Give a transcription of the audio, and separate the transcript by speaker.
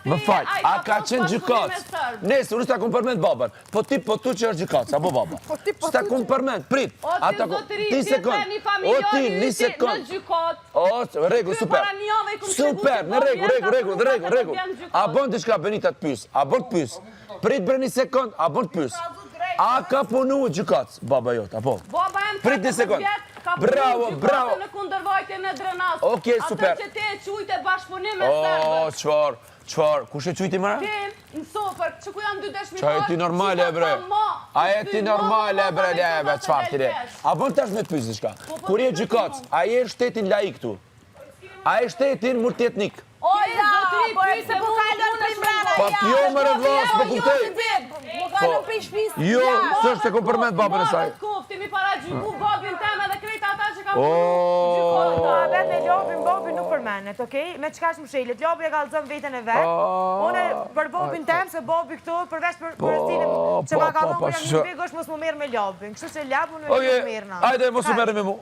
Speaker 1: Më fal, a ka qenë gjykac? Nesër, unë s'ta kom përmend babën. Po ti po tu që është gjykac, apo baba? S'ta kom përmend, prit.
Speaker 2: O ti zotëri, ti të një familjoni në gjykat.
Speaker 1: O, rregull, super. Super, në rregull. A bën diçka Benita të pyes? A bën të pyes? Prit bre një sekond, a bën të pyes? A ka punu gjykac, baba jot, apo?
Speaker 2: Baba jem
Speaker 1: Prit një sekond. Bravo.
Speaker 2: Në kundërvajtje në drenas.
Speaker 1: Okej, super.
Speaker 2: Atë që te e qujte bashkëpunim me serbët.
Speaker 1: O, qfar, kush e qujti mëra?
Speaker 2: Ti, në sofër, që ku janë dy dëshmitar.
Speaker 1: Qa e ti normale, bre? A e ti normale, bre, lebe, qfar ti re? A bën tash me pyes diçka. Kur je gjykac, a je shtetin laik tu? A je shtetin multietnik?
Speaker 2: O, zotëri, pyse
Speaker 3: po kalon për mbrana.
Speaker 1: Pa jo më rëvlas, po kuptoj.
Speaker 3: Po kalon për shpis.
Speaker 1: Jo, s'është se kom përmend babën e saj.
Speaker 2: Ti mi para gjyku babin teme dhe krejta ata që kam
Speaker 3: Vetë me lobin, Bobi nuk përmenet, okej? Me qka është më shelit, Lobi e ka lëzëm vetën e vetë. Une për Bobin tem, se Bobi këtu, përveç për rëstinim që ma ka thonë për jam një big është mos më mirë me Lobin. Kështu që Labu nuk e mirë na.
Speaker 1: Ajde, mos më merri me mu.